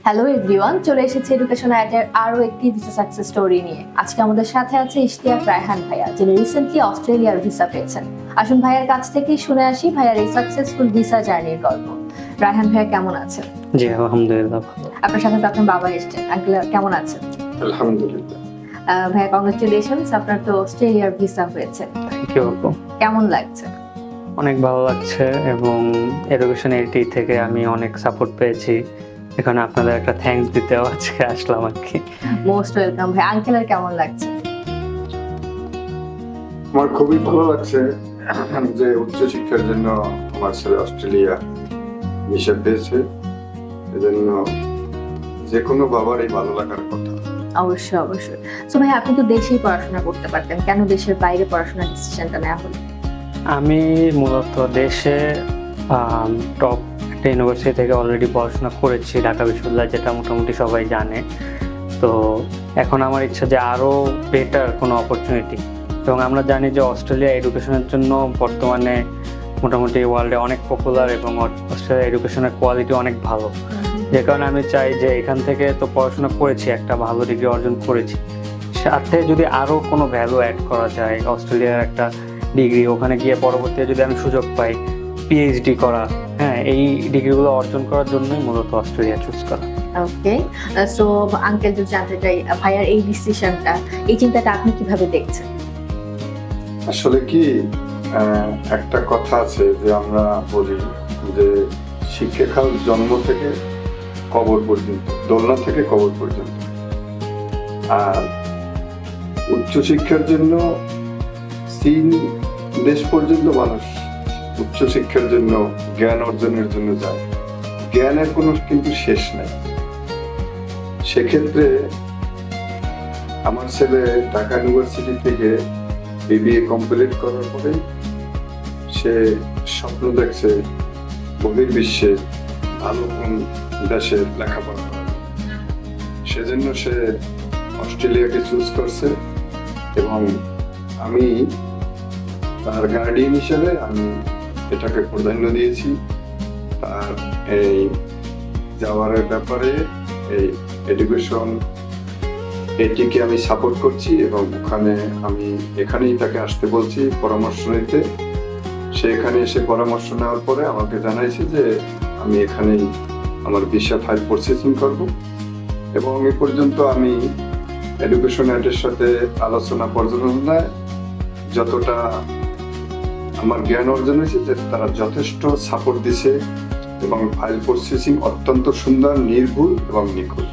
Hello everyone, চলে এসেছে education অ্যাডের আরও একটি ভিসা সাকসেস স্টোরি নিয়ে। আজকে আমাদের সাথে আছে ইশতিয়াক রায়হান ভাইয়া, যিনি রিসেন্টলি অস্ট্রেলিয়ার ভিসা পেয়েছেন। আসুন ভাইয়ার কাছ থেকেই শুনে আসি ভাইয়ার এই সাকসেসফুল ভিসা জার্নির গল্প। রায়হান ভাইয়া কেমন আছেন? জি আলহামদুলিল্লাহ ভালো। আপনার সাথে তো আপনার বাবা এসেছেন। আঙ্কেল কেমন আছেন? আলহামদুলিল্লাহ। ভাইয়া কংগ্রেচুলেশনস, আপনার তো অস্ট্রেলিয়ার ভিসা হয়েছে। থ্যাংক ইউ আপু। কেমন লাগছে? অনেক ভালো লাগছে এবং এডুকেশন এটি থেকে আমি অনেক সাপোর্ট পেয়েছি। এখানে আপনাদের একটা থ্যাঙ্কস দিতেও আজকে আসলাম আর কি। মোস্ট ওয়েলকাম ভাই। আঙ্কেলের কেমন লাগছে? আমার খুবই ভালো লাগছে যে উচ্চশিক্ষার জন্য আমার ছেলে অস্ট্রেলিয়া ভিসা পেয়েছে। এজন্য যে কোনো বাবারই ভালো লাগার কথা। অবশ্যই অবশ্যই। সো ভাই, আপনি তো দেশেই পড়াশোনা করতে পারতেন, কেন দেশের বাইরে পড়াশোনার ডিসিশনটা নেওয়া হলো? আমি মূলত দেশে টপ একটা ইউনিভার্সিটি থেকে অলরেডি পড়াশোনা করেছি, ঢাকা বিশ্ববিদ্যালয়, যেটা মোটামুটি সবাই জানে। তো এখন আমার ইচ্ছা যে আরও বেটার কোনো অপরচুনিটি, এবং আমরা জানি যে অস্ট্রেলিয়া এডুকেশনের জন্য বর্তমানে মোটামুটি ওয়ার্ল্ডে অনেক পপুলার এবং অস্ট্রেলিয়া এডুকেশনের কোয়ালিটি অনেক ভালো। যে কারণে আমি চাই যে এখান থেকে তো পড়াশোনা করেছি, একটা ভালো ডিগ্রি অর্জন করেছি, সাথে যদি আরও কোনো ভ্যালু অ্যাড করা যায়, অস্ট্রেলিয়ার একটা ডিগ্রি, ওখানে গিয়ে পরবর্তীতে যদি আমি সুযোগ পাই পিএইচডি করা, হ্যাঁ, এই ডিগ্রিগুলো অর্জন করার জন্যই মূলত অস্ট্রেলিয়া চুজ করা। ওকে, সো আঙ্কেল, যদি জানতে চাই ভাইয়ার এই ডিসিশনটা, এই চিন্তাটা আপনি কিভাবে দেখছেন? আসলে কি একটা কথা আছে যে আমরা বলি যে শিক্ষা খাল জন্ম থেকে কবর পর্যন্ত, দোলনা থেকে কবর পর্যন্ত। আর উচ্চশিক্ষার জন্য চীন দেশ পর্যন্ত মানুষ উচ্চশিক্ষার জন্য, জ্ঞান অর্জনের জন্য যায়। জ্ঞানের কোনো কিন্তু শেষ নাই। সেক্ষেত্রে আমার ছেলে ঢাকা ইউনিভার্সিটি থেকে বিবিএ কমপ্লিট করার পরে সে স্বপ্ন দেখছে বহির্বিশ্বে ভালো কোন দেশে লেখাপড়া করা। সেজন্য সে অস্ট্রেলিয়াকে চুজ করছে এবং আমি তার গার্ডিয়ান হিসেবে আমি এটাকে প্রাধান্য দিয়েছি। তার এই যাওয়ার ব্যাপারে এই এডুকেশন এটিকে আমি সাপোর্ট করছি এবং ওখানে আমি এখানেই তাকে আসতে বলছি পরামর্শ নিতে। সে এখানে এসে পরামর্শ নেওয়ার পরে আমাকে জানাইছে যে আমি এখানেই আমার ভিসা ফাইল প্রসেসিং করব। এবং এ পর্যন্ত আমি এডুকেশন অ্যাডের সাথে আলোচনা পর্যালোচনায় যতটা আমার জ্ঞান অর্জন হয়েছে যে তারা যথেষ্ট সাপোর্ট দিছে এবং ফাইল প্রসেসিং অত্যন্ত সুন্দর, নির্ভুল এবং নিখুঁত।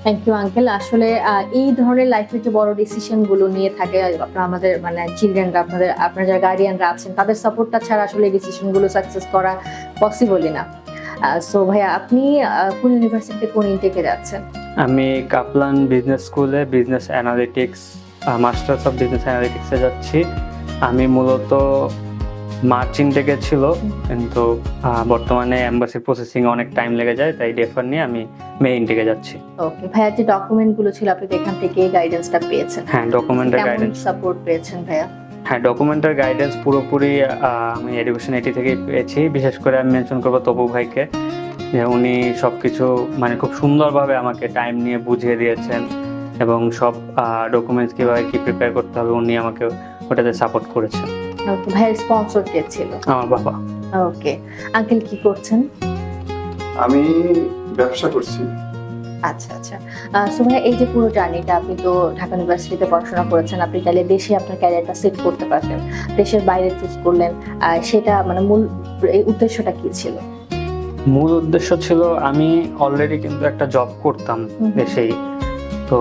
Thank you uncle. আসলে এই ধরনের লাইফের যে বড় ডিসিশন গুলো নিয়ে থাকে আমাদের, মানে চিলড্রেনরা, আপনার যারা গার্ডিয়ানরা আছেন, তাদের সাপোর্টটা ছাড়া আসলে এই ডিসিশন গুলো সাকসেস করা পসিবলই না। সো ভাইয়া, আপনি কোন ইউনিভার্সিটিতে কোন ইনটেকে যাচ্ছেন? আমি কাপলান বিজনেস স্কুলে business analytics, masters of business অ্যানালিটিক্সে যাচ্ছি। আমি মূলত মার্চ ইনটেকে ছিল, কিন্তু বর্তমানে এমবাসি প্রসেসিং অনেক টাইম লেগে যায়, তাই ডেফার নিয়ে আমি মে ইনটেকে যাচ্ছি। ওকে ভাইয়া, যে ডকুমেন্ট গুলো ছিল আপনি এখান থেকে গাইডেন্সটা পেয়েছেন? হ্যাঁ, ডকুমেন্টের গাইডেন্স সাপোর্ট পেয়েছেন ভাইয়া? হ্যাঁ, ডকুমেন্টের গাইডেন্স পুরোপুরি আমি এডুকেশন এটি থেকেই পেয়েছি। বিশেষ করে আমি মেনশন করবো তপু ভাইকে, যে উনি সব কিছু মানে খুব সুন্দরভাবে আমাকে টাইম নিয়ে বুঝিয়ে দিয়েছেন এবং সব ডকুমেন্টস কীভাবে কী প্রিপেয়ার করতে হবে উনি আমাকে ওটাতে সাপোর্ট করেছেন। ওকে ভাইয়ের স্পন্সর কে ছিল? আমার বাবা। ওকে আঙ্কেল, কি করছেন? আমি ব্যবসা করছি। আচ্ছা আচ্ছা। সো ভাইয়া, এই যে পুরো জার্নিটা, আপনি তো ঢাকা ইউনিভার্সিটিতে পড়াশোনা করেছেন, আপনি তাহলে দেশে আপনার ক্যারিয়ারটা সেট করতে পারতেন, দেশের বাইরে চুজ করলেন, সেটা মানে মূল এই উদ্দেশ্যটা কি ছিল? মূল উদ্দেশ্য ছিল, আমি অলরেডি কিন্তু একটা জব করতাম দেশেই, তো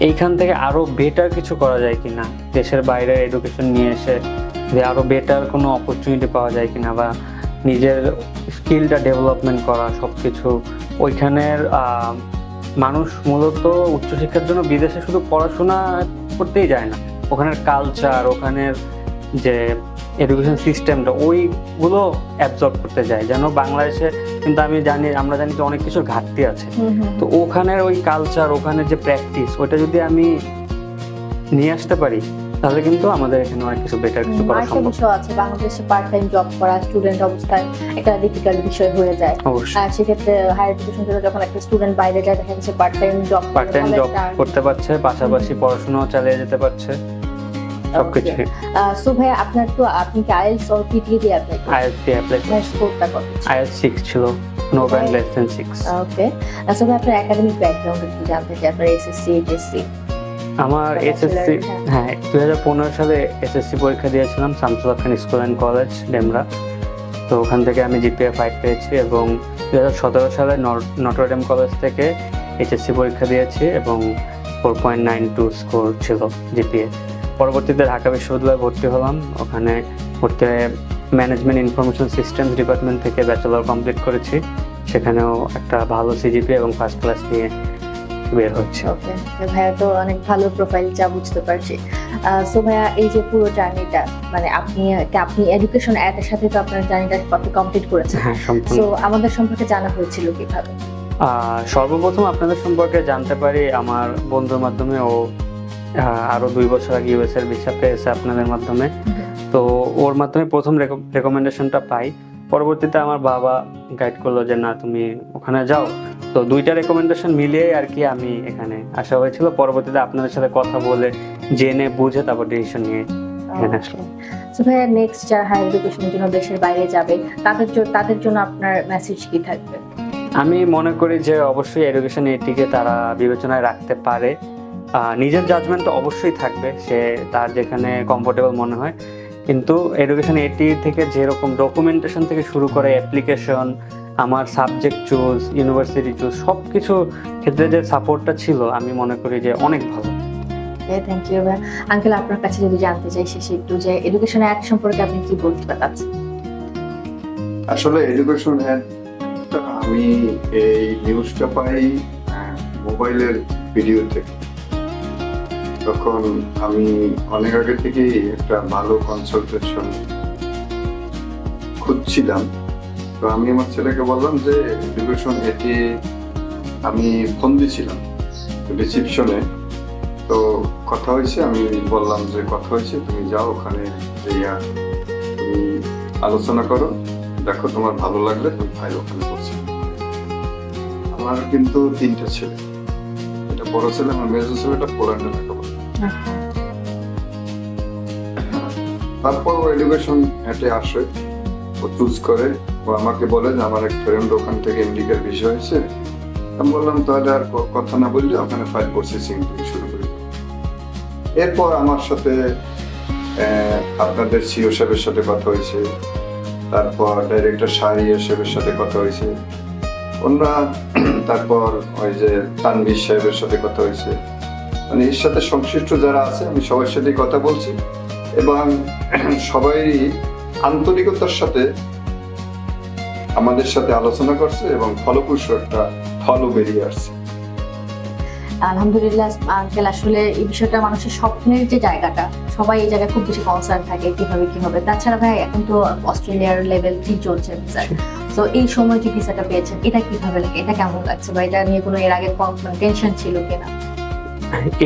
এইখান থেকে আরো বেটার কিছু করা যায় কিনা, দেশের বাইরে এডুকেশন নিয়ে এসে যে আরো বেটার কোনো অপরচুনিটি পাওয়া যায় কিনা, বা নিজের স্কিলটা ডেভেলপমেন্ট করা, সবকিছু। ওইখানের মানুষ মূলত উচ্চশিক্ষার জন্য বিদেশে শুধু পড়াশোনা করতেই যায় না, ওখানের কালচার, ওখানের যে এডুকেশন সিস্টেমটা, ওইগুলো অ্যাবজর্ব করতে যায়। যেন বাংলাদেশে কিন্তু আমরা জানি যে অনেক কিছুর ঘাটতি আছে, তো ওখানের ওই কালচার, ওখানের যে প্র্যাকটিস, ওইটা যদি আমি নিয়ে আসতে পারি তাহলে কিন্তু আমাদের এখানে অনেক কিছু বেটার কিছু করা আরেকটা সম্ভব। বিষয় আছে, বাংলাদেশে পার্ট টাইম জব করা স্টুডেন্ট অবস্থায় একটা ডিফিকাল্ট বিষয় হয়ে যায়। অবশ্যই আর সেক্ষেত্রে হায়ার এডুকেশন থেকে যখন একটা স্টুডেন্ট বাইরে যায়, দেখা যাচ্ছে part time job part time job করতে পারছে, পাশাপাশি পড়াশোনাও চালিয়ে যেতে পারছে, সবকিছু। সো ভাই আপনার তো, আপনি কি আইএলটিএস অর পিটিএ দিয়ে অ্যাপ্লাই করেন? আইএলটিএস দিয়ে অ্যাপ্লাই আপনার স্কোরটা কত? আইএলটিএস 6 ছিল, নো ব্যান্ড লেস দেন 6। ওকে, সো ভাই আপনার একাডেমিক ব্যাকগ্রাউন্ড একটু জানতে চাই, আপনার এসএসসি এইচএসসি। আমার এসএসসি, হ্যাঁ 2015 সালে এসএসসি পরীক্ষা দিয়েছিলাম শামসুল খান স্কুল অ্যান্ড কলেজ ডেমরা। তো ওখান থেকে আমি জিপিএ 5 পেয়েছি, এবং 2017 সালে নটরডেম কলেজ থেকে এইচএসসি পরীক্ষা দিয়েছি এবং 4.92 স্কোর ছিল জিপিএ। পরবর্তীতে ঢাকা বিশ্ববিদ্যালয়ে ভর্তি হলাম, ওখানে ভর্তি হয়ে ম্যানেজমেন্ট ইনফরমেশন সিস্টেমস ডিপার্টমেন্ট থেকে ব্যাচেলর কমপ্লিট করেছি। সেখানেও একটা ভালো সিজিপিএ এবং ফার্স্ট ক্লাস নিয়ে বের হচ্ছে। ওকে, ভাইয়া তো অনেক ভালো প্রোফাইল, যা বুঝতে পারছি। সো ভাইয়া এই যে পুরো জার্নিটা, মানে আপনি এডুকেশন অ্যাডের সাথে তো আপনার জার্নিটা কমপ্লিট করেছেন, হ্যাঁ সম্পূর্ণ। সো আমাদের সম্পর্কে জানা হয়েছিল কিভাবে? সর্বপ্রথম আপনাদের সম্পর্কে জানতে পারি আমার বন্ধুর মাধ্যমে। ও আরো 2 বছর আগে ইউএস এর ভিসা পেয়েছে আপনাদের মাধ্যমে। তো ওর মাধ্যমে প্রথম রেকমেন্ডেশনটা পাই। পরবর্তীতে আমার বাবা গাইড করলো যে না তুমি ওখানে যাও। তো 2টা রেকমেন্ডেশন মিলিয়ে আর কি আমি এখানে আসা হয়েছিল। পরবর্তীতে আপনাদের সাথে কথা বলে জেনে বুঝে তারপর ডিসিশন নিয়ে এখানে আসলাম। সো ভাইয়া নেক্সট যারা হায়ার এডুকেশনের জন্য দেশের বাইরে যাবে, তাদের জন্য আপনার মেসেজ কি থাকবে? আমি মনে করি যে অবশ্যই এডুকেশন এটিকে তারা বিবেচনায় রাখতে পারে। নিজের জাজমেন্ট অবশ্যই থাকবে, সে তার যেখানে কমফোর্টেবল মনে হয়। কিন্তু এডুকেশন এটি থেকে যেরকম ডকুমেন্টেশন থেকে শুরু করে অ্যাপ্লিকেশন, আমার সাবজেক্ট চুজ, ইউনিভার্সিটি চুজ, সব কিছু ক্ষেত্রে যে সাপোর্টটা ছিল আমি মনে করি যে অনেক ভালো। থ্যাংক ইউ ভাইয়া। আঙ্কেল আপনার কাছে যদি জানতে চাই শেষে একটু, যে এডুকেশন অ্যাড সম্পর্কে আপনি কি বলতে চাচ্ছেন? আসলে এডুকেশন অ্যাড আমি এই নিউজটা পাই মোবাইলের ভিডিও থেকে। তখন আমি অনেক আগে থেকেই একটা ভালো কনসালটেশন খুঁজছিলাম। তো আমি আমার ছেলেকে বললাম যে এডুকেশন এটি, আমি ফোন দিয়েছিলাম রিসিপশনে। তো কথা হয়েছে, আমি বললাম যে কথা হয়েছে, তুমি যাও ওখানে, তুমি আলোচনা করো, দেখো তোমার ভালো লাগলে তুমি ফাইল ওখানে করছি। আমার কিন্তু 3টা ছেলে, এটা বড় ছেলে, আমার মেজো ছেলেটা পোল্যান্ডে লেখাপড়া। তারপর ও এডুকেশন হেঁটে আসে, ও চুজ করে, ও আমাকে বলে যে আমার এক ফ্রেন্ড ওখান থেকে এমডিকের বিষয় হয়েছে। আমি বললাম তাহলে আর কথা না বললে ওখানে ফাইল প্রসেসিং থেকে শুরু করি। এরপর আমার সাথে আপনাদের সিও সাহেবের সাথে কথা হয়েছে, তারপর ডাইরেক্টর শাহরিয়ার সাহেবের সাথে কথা হয়েছে, ওনারা তারপর ওই যে তানভীর সাহেবের সাথে কথা হয়েছে। মানে এর সাথে সংশ্লিষ্ট যারা আছে আমি সবার সাথে কথা বলছি, এবং সবাই আন্তরিকতার সাথে আমাদের সাথে আলোচনা করছে এবং ফলপ্রসূ একটা ফলও বেরিয়ে আসছে। আলহামদুলিল্লাহ আঙ্কেল, আসলে এই বিষয়টা মানুষের স্বপ্নের যে জায়গাটা, সবাই এই জায়গায় খুব বেশি কনসার্ন থাকে কিভাবে। তাছাড়া ভাই এখন তো অস্ট্রেলিয়ার লেভেল 3 চলছে ভিসা। তো এই সময় যে ভিসাটা পেয়েছেন, এটা কিভাবে লাগে, এটা কেমন লাগছে, বা এটা নিয়ে কোনো এর আগে টেনশন ছিল কিনা?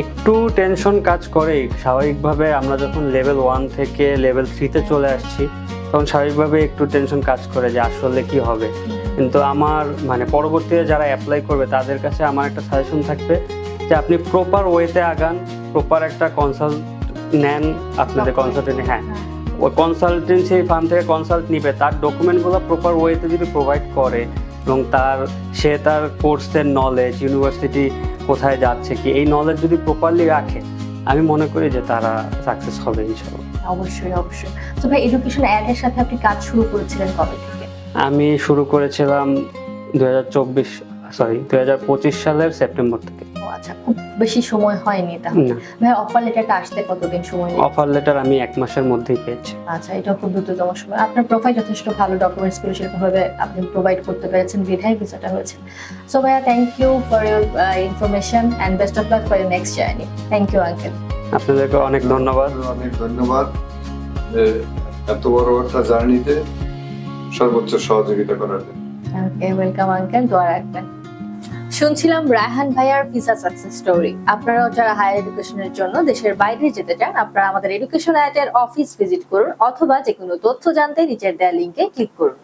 একটু টেনশন কাজ করে স্বাভাবিকভাবে। আমরা যখন লেভেল 1 থেকে লেভেল 3-তে চলে আসছি, তখন স্বাভাবিকভাবে একটু টেনশন কাজ করে যে আসলে কি হবে। কিন্তু আমার মানে পরবর্তীতে যারা অ্যাপ্লাই করবে তাদের কাছে আমার একটা সাজেশন থাকবে যে আপনি প্রপার ওয়েতে আগান, প্রপার একটা কনসাল্ট নেন আপনাদের কনসালটেন্ট। হ্যাঁ, ওই কনসালটেন্সি ফার্ম থেকে কনসাল্ট নিবে, তার ডকুমেন্টগুলো প্রপার ওয়েতে যদি প্রোভাইড করে এবং সে তার কোর্সের নলেজ, ইউনিভার্সিটি কোথায় যাচ্ছে কি, এই নলেজ যদি প্রপারলি রাখে, আমি মনে করি যে তারা সাকসেস হবে ইনশাআল্লাহ। অবশ্যই। তো ভাই এডুকেশন অ্যাডের সাথে আপনি কাজ শুরু করেছিলেন কবে থেকে? আমি শুরু করেছিলাম 2025 সালের সেপ্টেম্বর থেকে। আচ্ছা, খুব বেশি সময় হয়নি তাহলে। না, ভাই অফার লেটারটা আসতে কতদিন সময় নিয়েছে? অফার লেটার আমি 1 মাসের মধ্যেই পেয়েছি। আচ্ছা, এটা খুব দ্রুততম সময়। আপনার প্রোফাইল যথেষ্ট ভালো, ডকুমেন্টস গুলো সেরকমভাবে আপনি প্রোভাইড করতে পেরেছেন, বিধায় ভিসাটা হয়েছে। সো ভাইয়া, thank you for your information and best of luck for your next journey. Thank you uncle. আপনাদেরকে অনেক ধন্যবাদ। অনেক ধন্যবাদ এত বড় একটা জার্নিতে সর্বোচ্চ সহযোগিতা করার জন্য। ওকে, ওয়েলকাম আঙ্কেল, দোয়া রাখবেন। শুনছিলাম রায়হান ভাইয়ার ভিসা সাকসেস স্টোরি। আপনারাও যারা হায়ার এডুকেশনের জন্য দেশের বাইরে যেতে চান, আপনারা আমাদের এডুকেশন অ্যাটের অফিস ভিজিট করুন অথবা যে কোনো তথ্য জানতে নিচের দেওয়া লিঙ্কে ক্লিক করুন।